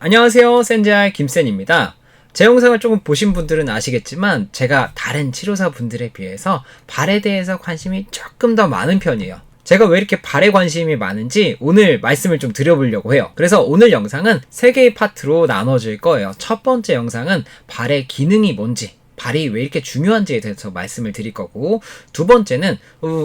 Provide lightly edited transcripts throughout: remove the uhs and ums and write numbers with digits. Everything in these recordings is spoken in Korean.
안녕하세요. 센자의 김센입니다. 제 영상을 조금 보신 분들은 아시겠지만 제가 다른 치료사 분들에 비해서 발에 대해서 관심이 조금 더 많은 편이에요. 제가 왜 이렇게 발에 관심이 많은지 오늘 말씀을 좀 드려보려고 해요. 그래서 오늘 영상은 3개의 파트로 나눠질 거예요. 첫 번째 영상은 발의 기능이 뭔지, 발이 왜 이렇게 중요한지에 대해서 말씀을 드릴 거고, 두 번째는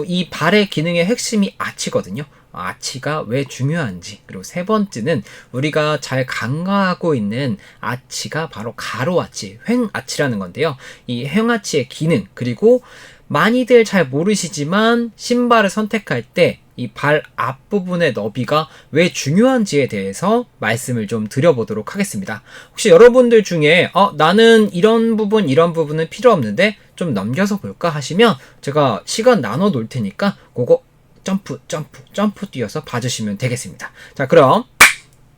이 발의 기능의 핵심이 아치거든요. 아치가 왜 중요한지, 그리고 세 번째는 우리가 잘 간과하고 있는 아치가 바로 가로아치, 횡아치라는 건데요. 이 횡아치의 기능, 그리고 많이들 잘 모르시지만 신발을 선택할 때 이 발 앞부분의 너비가 왜 중요한지에 대해서 말씀을 좀 드려보도록 하겠습니다. 혹시 여러분들 중에 나는 이런 부분은 필요 없는데 좀 넘겨서 볼까 하시면 제가 시간 나눠 놓을 테니까 그거 점프 뛰어서 봐주시면 되겠습니다. 자, 그럼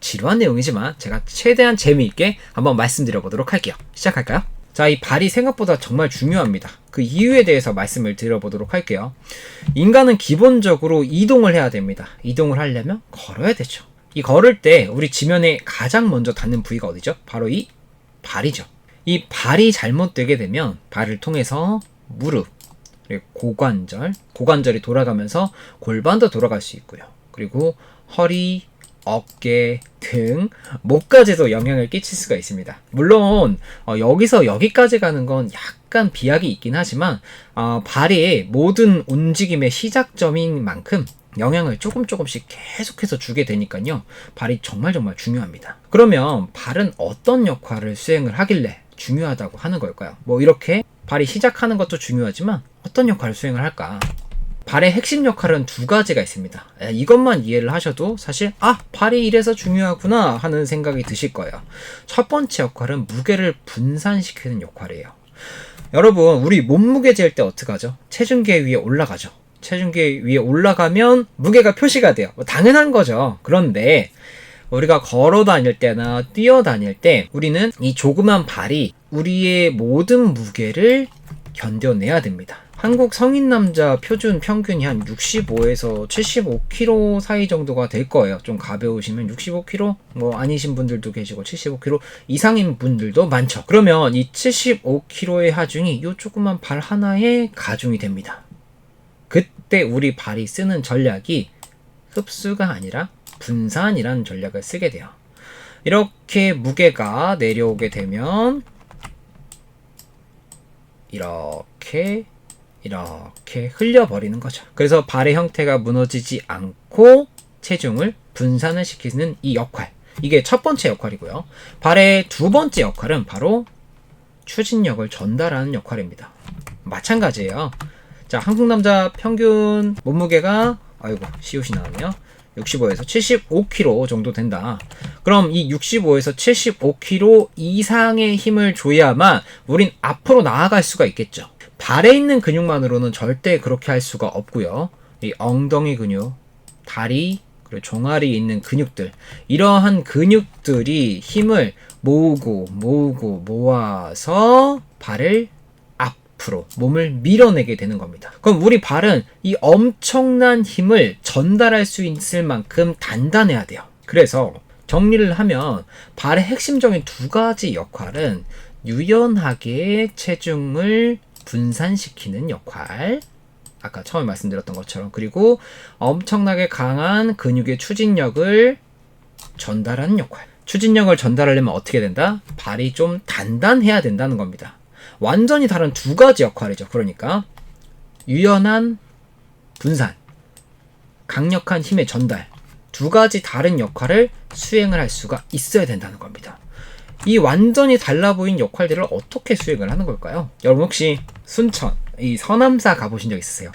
지루한 내용이지만 제가 최대한 재미있게 한번 말씀드려보도록 할게요. 시작할까요? 자, 이 발이 생각보다 정말 중요합니다. 그 이유에 대해서 말씀을 드려보도록 할게요. 인간은 기본적으로 이동을 해야 됩니다. 이동을 하려면 걸어야 되죠. 이 걸을 때 우리 지면에 가장 먼저 닿는 부위가 어디죠? 바로 이 발이죠. 이 발이 잘못되게 되면 발을 통해서 무릎, 그리고 고관절이 돌아가면서 골반도 돌아갈 수 있고요. 그리고 허리, 어깨, 등, 목까지도 영향을 끼칠 수가 있습니다. 물론 여기서 여기까지 가는 건 약간 비약이 있긴 하지만 발의 모든 움직임의 시작점인 만큼 영향을 조금씩 계속해서 주게 되니까요. 발이 정말 중요합니다. 그러면 발은 어떤 역할을 수행을 하길래 중요하다고 하는 걸까요? 이렇게 발이 시작하는 것도 중요하지만 어떤 역할을 수행을 할까? 발의 핵심 역할은 두 가지가 있습니다. 이것만 이해를 하셔도 사실 발이 이래서 중요하구나 하는 생각이 드실 거예요. 첫 번째 역할은 무게를 분산시키는 역할이에요. 여러분, 우리 몸무게 잴 때 어떻게 하죠? 체중계 위에 올라가죠. 체중계 위에 올라가면 무게가 표시가 돼요. 당연한 거죠. 그런데 우리가 걸어 다닐 때나 뛰어 다닐 때 우리는 이 조그만 발이 우리의 모든 무게를 견뎌내야 됩니다. 한국 성인 남자 표준 평균이 한 65에서 75kg 사이 정도가 될 거예요. 좀 가벼우시면 65kg, 아니신 분들도 계시고 75kg 이상인 분들도 많죠. 그러면 이 75kg의 하중이 이 조그만 발 하나에 가중이 됩니다. 그때 우리 발이 쓰는 전략이 흡수가 아니라 분산이라는 전략을 쓰게 돼요. 이렇게 무게가 내려오게 되면 이렇게 흘려버리는 거죠. 그래서 발의 형태가 무너지지 않고 체중을 분산을 시키는 이 역할, 이게 첫 번째 역할이고요. 발의 두 번째 역할은 바로 추진력을 전달하는 역할입니다. 마찬가지예요. 자, 한국 남자 평균 몸무게가 시옷이 나왔네요. 65에서 75kg 정도 된다. 그럼 이 65에서 75kg 이상의 힘을 줘야만 우린 앞으로 나아갈 수가 있겠죠. 발에 있는 근육만으로는 절대 그렇게 할 수가 없고요. 이 엉덩이 근육, 다리, 그리고 종아리에 있는 근육들, 이러한 근육들이 힘을 모아서 발을 앞으로 몸을 밀어내게 되는 겁니다. 그럼 우리 발은 이 엄청난 힘을 전달할 수 있을 만큼 단단해야 돼요. 그래서 정리를 하면 발의 핵심적인 두 가지 역할은 유연하게 체중을 분산시키는 역할, 아까 처음에 말씀드렸던 것처럼, 그리고 엄청나게 강한 근육의 추진력을 전달하는 역할. 추진력을 전달하려면 어떻게 된다? 발이 좀 단단해야 된다는 겁니다. 완전히 다른 두 가지 역할이죠. 그러니까 유연한 분산, 강력한 힘의 전달, 두 가지 다른 역할을 수행을 할 수가 있어야 된다는 겁니다. 이 완전히 달라 보이는 역할들을 어떻게 수행을 하는 걸까요? 여러분 혹시 순천, 이 서남사 가보신 적 있으세요?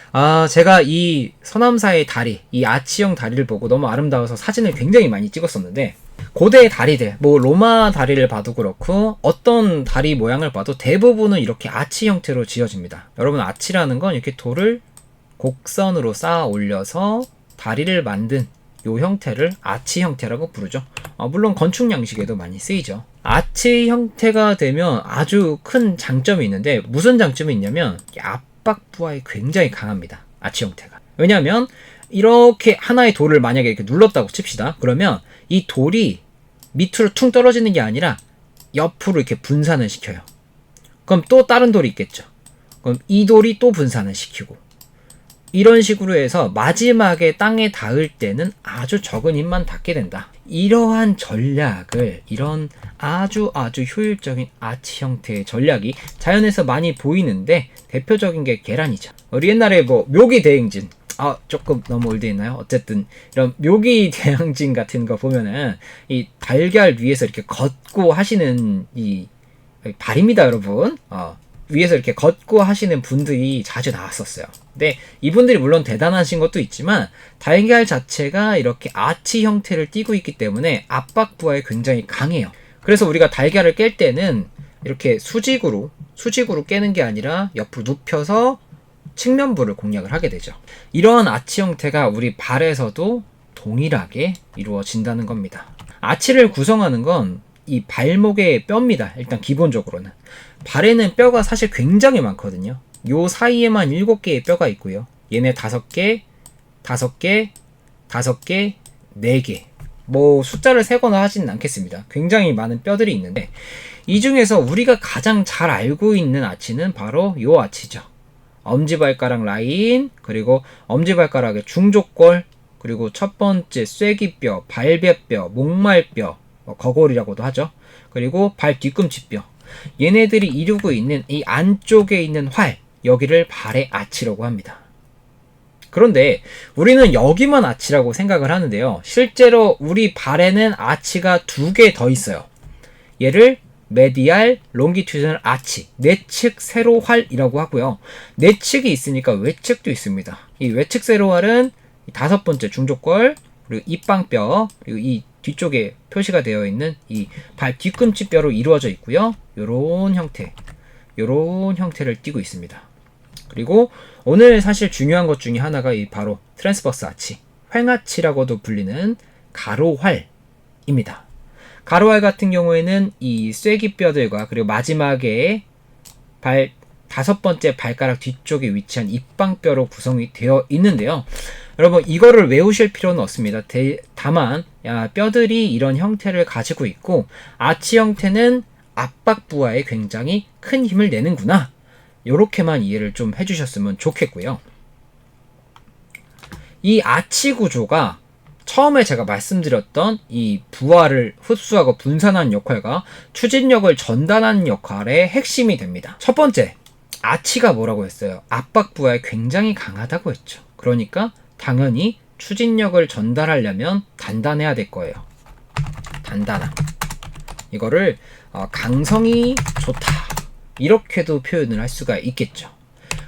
제가 이 서남사의 다리, 이 아치형 다리를 보고 너무 아름다워서 사진을 굉장히 많이 찍었었는데, 고대의 다리들, 로마 다리를 봐도 그렇고 어떤 다리 모양을 봐도 대부분은 이렇게 아치 형태로 지어집니다. 여러분, 아치라는 건 이렇게 돌을 곡선으로 쌓아 올려서 다리를 만든 요 형태를 아치 형태라고 부르죠. 물론 건축 양식에도 많이 쓰이죠. 아치 형태가 되면 아주 큰 장점이 있는데, 무슨 장점이 있냐면 압박 부하에 굉장히 강합니다. 아치 형태가. 왜냐하면 이렇게 하나의 돌을 만약에 이렇게 눌렀다고 칩시다. 그러면 이 돌이 밑으로 퉁 떨어지는 게 아니라 옆으로 이렇게 분산을 시켜요. 그럼 또 다른 돌이 있겠죠. 그럼 이 돌이 또 분산을 시키고, 이런 식으로 해서 마지막에 땅에 닿을 때는 아주 적은 힘만 닿게 된다. 이러한 전략을, 이런 아주 효율적인 아치 형태의 전략이 자연에서 많이 보이는데, 대표적인 게 계란이죠. 우리 옛날에 뭐 묘기 대행진, 조금 너무 올드했나요? 어쨌든 이런 묘기 대행진 같은 거 보면은 이 달걀 위에서 이렇게 걷고 하시는 이 발입니다, 여러분. 위에서 이렇게 걷고 하시는 분들이 자주 나왔었어요. 근데 이분들이 물론 대단하신 것도 있지만 달걀 자체가 이렇게 아치 형태를 띠고 있기 때문에 압박 부하에 굉장히 강해요. 그래서 우리가 달걀을 깰 때는 이렇게 수직으로 깨는 게 아니라 옆으로 눕혀서 측면부를 공략을 하게 되죠. 이러한 아치 형태가 우리 발에서도 동일하게 이루어진다는 겁니다. 아치를 구성하는 건 이 발목의 뼈입니다. 일단 기본적으로는. 발에는 뼈가 사실 굉장히 많거든요. 요 사이에만 7개의 뼈가 있고요. 얘네 5개, 5개, 5개, 4개. 뭐 숫자를 세거나 하진 않겠습니다. 굉장히 많은 뼈들이 있는데, 이 중에서 우리가 가장 잘 알고 있는 아치는 바로 요 아치죠. 엄지발가락 라인, 그리고 엄지발가락의 중족골, 그리고 첫 번째 쐐기뼈, 발배뼈, 목말뼈, 거골이라고도 하죠. 그리고 발 뒤꿈치뼈. 얘네들이 이루고 있는 이 안쪽에 있는 활, 여기를 발의 아치라고 합니다. 그런데 우리는 여기만 아치라고 생각을 하는데요. 실제로 우리 발에는 아치가 2개 더 있어요. 얘를 메디알 롱기튜디널 아치, 내측 세로활이라고 하고요. 내측이 있으니까 외측도 있습니다. 이 외측 세로활은 5번째 중족골, 그리고 입방뼈, 그리고 이 뒤쪽에 표시가 되어 있는 이 발 뒤꿈치뼈로 이루어져 있고요. 요런 형태를 띠고 있습니다. 그리고 오늘 사실 중요한 것 중에 하나가 이 바로 트랜스버스 아치, 횡아치라고도 불리는 가로활입니다. 가로활 같은 경우에는 이 쐐기뼈들과 그리고 마지막에 발 5번째 발가락 뒤쪽에 위치한 입방뼈로 구성이 되어 있는데요. 여러분, 이거를 외우실 필요는 없습니다. 다만 뼈들이 이런 형태를 가지고 있고 아치 형태는 압박 부하에 굉장히 큰 힘을 내는구나, 요렇게만 이해를 좀 해주셨으면 좋겠고요. 이 아치 구조가 처음에 제가 말씀드렸던 이 부하를 흡수하고 분산하는 역할과 추진력을 전달하는 역할의 핵심이 됩니다. 첫 번째, 아치가 뭐라고 했어요? 압박 부하에 굉장히 강하다고 했죠. 그러니까 당연히 추진력을 전달하려면 단단해야 될 거예요. 단단함. 이거를 강성이 좋다, 이렇게도 표현을 할 수가 있겠죠.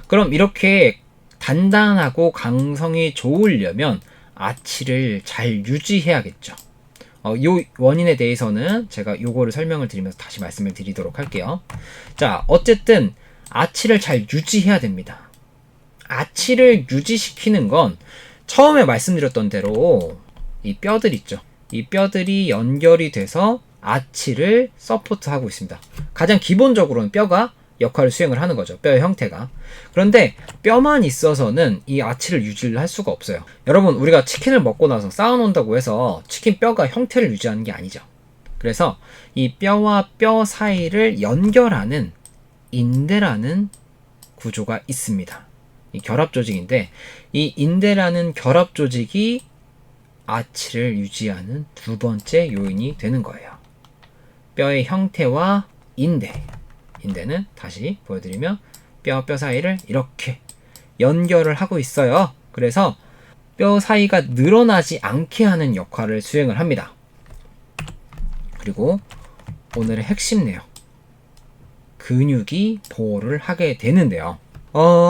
그럼 이렇게 단단하고 강성이 좋으려면 아치를 잘 유지해야겠죠. 요 원인에 대해서는 제가 요거를 설명을 드리면서 다시 말씀을 드리도록 할게요. 자, 어쨌든 아치를 잘 유지해야 됩니다. 아치를 유지시키는 건 처음에 말씀드렸던 대로 이 뼈들 있죠. 이 뼈들이 연결이 돼서 아치를 서포트하고 있습니다. 가장 기본적으로는 뼈가 역할을 수행을 하는 거죠. 뼈의 형태가. 그런데 뼈만 있어서는 이 아치를 유지를 할 수가 없어요. 여러분, 우리가 치킨을 먹고 나서 쌓아놓는다고 해서 치킨 뼈가 형태를 유지하는 게 아니죠. 그래서 이 뼈와 뼈 사이를 연결하는 인대라는 구조가 있습니다. 이 결합 조직인데, 이 인대라는 결합 조직이 아치를 유지하는 두 번째 요인이 되는 거예요. 뼈의 형태와 인대는 다시 보여드리면 뼈 사이를 이렇게 연결을 하고 있어요. 그래서 뼈 사이가 늘어나지 않게 하는 역할을 수행을 합니다. 그리고 오늘의 핵심 내용, 근육이 보호를 하게 되는데요.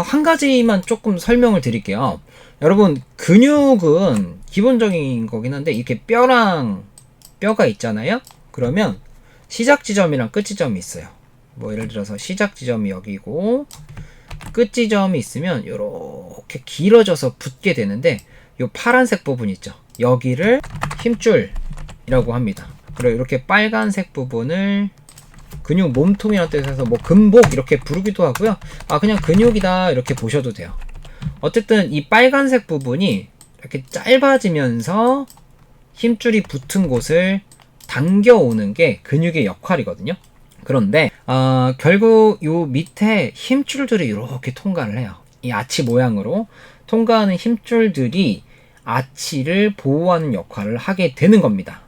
한 가지만 조금 설명을 드릴게요. 여러분, 근육은 기본적인 거긴 한데 이렇게 뼈랑 뼈가 있잖아요. 그러면 시작 지점이랑 끝 지점이 있어요. 뭐 예를 들어서 시작 지점이 여기고 끝 지점이 있으면 이렇게 길어져서 붙게 되는데, 이 파란색 부분 있죠. 여기를 힘줄이라고 합니다. 그리고 이렇게 빨간색 부분을 근육 몸통이라는 뜻에서 뭐 근복 이렇게 부르기도 하고요. 그냥 근육이다 이렇게 보셔도 돼요. 어쨌든 이 빨간색 부분이 이렇게 짧아지면서 힘줄이 붙은 곳을 당겨오는 게 근육의 역할이거든요. 그런데 결국 요 밑에 힘줄들이 이렇게 통과를 해요. 이 아치 모양으로 통과하는 힘줄들이 아치를 보호하는 역할을 하게 되는 겁니다.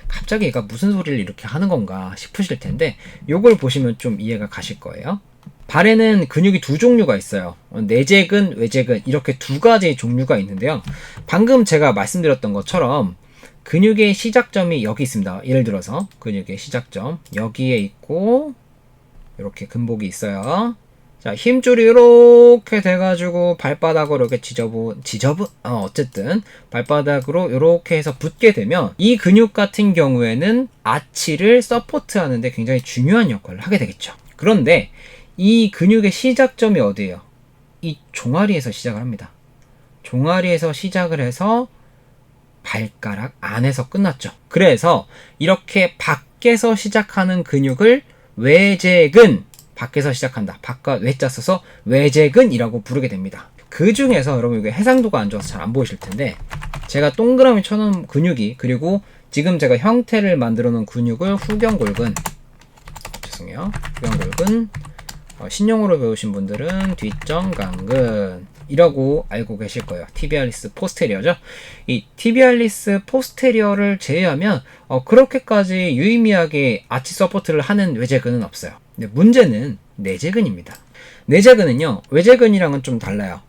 갑자기 얘가 무슨 소리를 이렇게 하는 건가 싶으실 텐데 요걸 보시면 좀 이해가 가실 거예요. 발에는 근육이 두 종류가 있어요. 내재근, 외재근 이렇게 두 가지 종류가 있는데요. 방금 제가 말씀드렸던 것처럼 근육의 시작점이 여기 있습니다. 예를 들어서 근육의 시작점 여기에 있고 이렇게 근복이 있어요. 자, 힘줄이 이렇게 돼가지고 발바닥으로 이렇게 어쨌든 발바닥으로 이렇게 해서 붙게 되면 이 근육 같은 경우에는 아치를 서포트하는데 굉장히 중요한 역할을 하게 되겠죠. 그런데 이 근육의 시작점이 어디예요? 이 종아리에서 시작을 합니다. 종아리에서 시작을 해서 발가락 안에서 끝났죠. 그래서 이렇게 밖에서 시작하는 근육을 외재근, 밖에서 시작한다. 바깥 외자 써서 외재근이라고 부르게 됩니다. 그 중에서 여러분 이게 해상도가 안 좋아서 잘 안 보이실 텐데 제가 동그라미 쳐놓은 근육이 그리고 지금 제가 형태를 만들어 놓은 근육을 후경골근 신용으로 배우신 분들은 뒷정강근이라고 알고 계실 거예요. 티비알리스 포스테리어죠. 이 티비알리스 포스테리어를 제외하면 그렇게까지 유의미하게 아치 서포트를 하는 외재근은 없어요. 근데 문제는 내재근입니다. 내재근은요, 외재근이랑은 좀 달라요.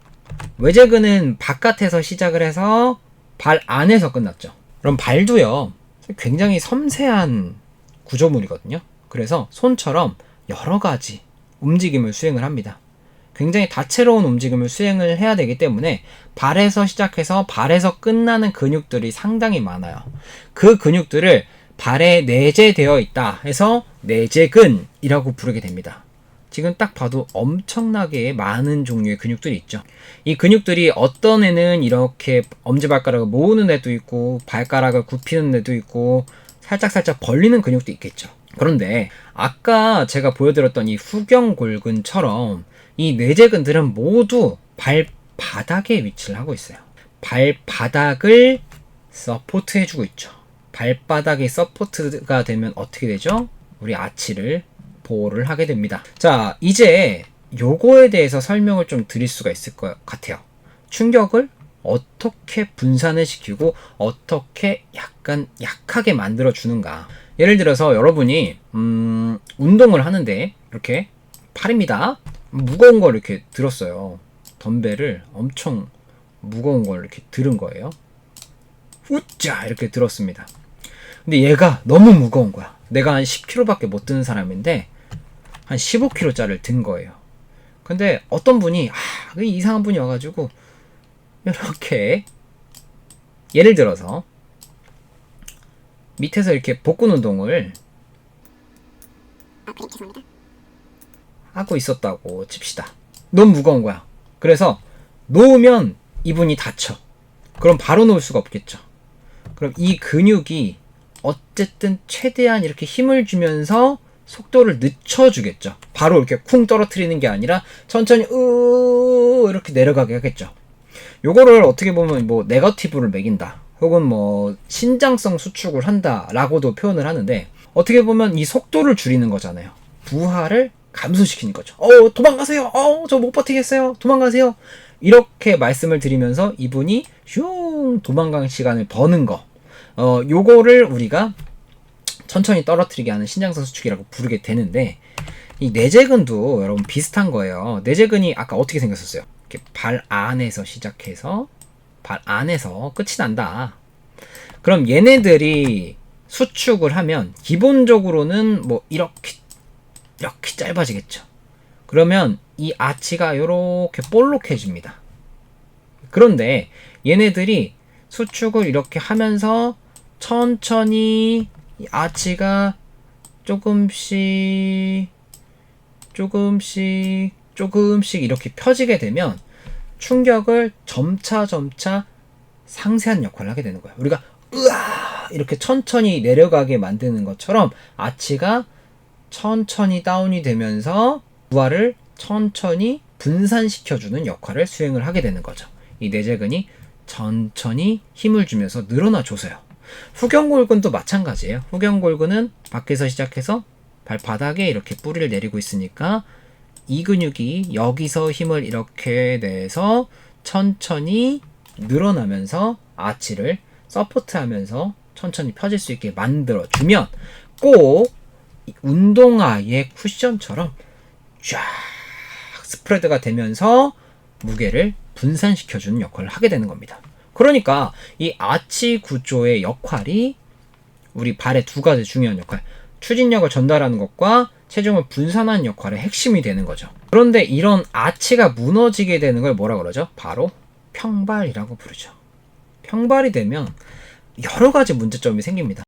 외재근은 바깥에서 시작을 해서 발 안에서 끝났죠. 그럼 발도요, 굉장히 섬세한 구조물이거든요. 그래서 손처럼 여러 가지 움직임을 수행을 합니다. 굉장히 다채로운 움직임을 수행을 해야 되기 때문에 발에서 시작해서 발에서 끝나는 근육들이 상당히 많아요. 그 근육들을 발에 내재되어 있다 해서 내재근이라고 부르게 됩니다. 지금 딱 봐도 엄청나게 많은 종류의 근육들이 있죠. 이 근육들이 어떤 애는 이렇게 엄지발가락을 모으는 애도 있고 발가락을 굽히는 애도 있고 살짝살짝 벌리는 근육도 있겠죠. 그런데 아까 제가 보여드렸던 이 후경골근처럼 이 내재근들은 모두 발바닥에 위치를 하고 있어요. 발바닥을 서포트해주고 있죠. 발바닥이 서포트가 되면 어떻게 되죠? 우리 아치를 보호를 하게 됩니다. 자, 이제 요거에 대해서 설명을 좀 드릴 수가 있을 것 같아요. 충격을 어떻게 분산을 시키고 어떻게 약간 약하게 만들어 주는가. 예를 들어서 여러분이 운동을 하는데 이렇게 팔입니다. 무거운 걸 이렇게 들었어요. 덤벨을 엄청 무거운 걸 이렇게 들은 거예요. 우짜 이렇게 들었습니다. 근데 얘가 너무 무거운 거야. 내가 한 10kg밖에 못 드는 사람인데 한 15kg짜리를 든 거예요. 근데 어떤 분이 이상한 분이 와가지고 이렇게 예를 들어서 밑에서 이렇게 복근 운동을 하고 있었다고 칩시다. 너무 무거운 거야. 그래서 놓으면 이분이 다쳐. 그럼 바로 놓을 수가 없겠죠. 그럼 이 근육이 어쨌든 최대한 이렇게 힘을 주면서 속도를 늦춰주겠죠. 바로 이렇게 쿵 떨어뜨리는 게 아니라 천천히 이렇게 내려가게 하겠죠. 요거를 어떻게 보면 뭐 네거티브를 매긴다 혹은 뭐 신장성 수축을 한다 라고도 표현을 하는데 어떻게 보면 이 속도를 줄이는 거잖아요. 부하를 감소시키는 거죠. 도망가세요. 저 못 버티겠어요. 도망가세요. 이렇게 말씀을 드리면서 이분이 슝 도망가는 시간을 버는 거. 요거를 우리가 천천히 떨어뜨리게 하는 신장성 수축이라고 부르게 되는데 이 내재근도 여러분 비슷한 거예요. 내재근이 아까 어떻게 생겼었어요? 이렇게 발 안에서 시작해서 발 안에서 끝이 난다. 그럼 얘네들이 수축을 하면 기본적으로는 뭐 이렇게 짧아지겠죠. 그러면 이 아치가 이렇게 볼록해집니다. 그런데 얘네들이 수축을 이렇게 하면서 천천히 이 아치가 조금씩 이렇게 펴지게 되면 충격을 점차 상쇄한 역할을 하게 되는 거예요. 우리가 이렇게 천천히 내려가게 만드는 것처럼 아치가 천천히 다운이 되면서 부하를 천천히 분산시켜주는 역할을 수행을 하게 되는 거죠. 이 내재근이 천천히 힘을 주면서 늘어나 줘서요. 후경골근도 마찬가지예요. 후경골근은 밖에서 시작해서 발바닥에 이렇게 뿌리를 내리고 있으니까 이 근육이 여기서 힘을 이렇게 내서 천천히 늘어나면서 아치를 서포트하면서 천천히 펴질 수 있게 만들어주면 꼭 운동화의 쿠션처럼 쫙 스프레드가 되면서 무게를 분산시켜주는 역할을 하게 되는 겁니다. 그러니까 이 아치 구조의 역할이 우리 발의 두 가지 중요한 역할, 추진력을 전달하는 것과 체중을 분산하는 역할의 핵심이 되는 거죠. 그런데 이런 아치가 무너지게 되는 걸 뭐라 그러죠? 바로 평발이라고 부르죠. 평발이 되면 여러 가지 문제점이 생깁니다.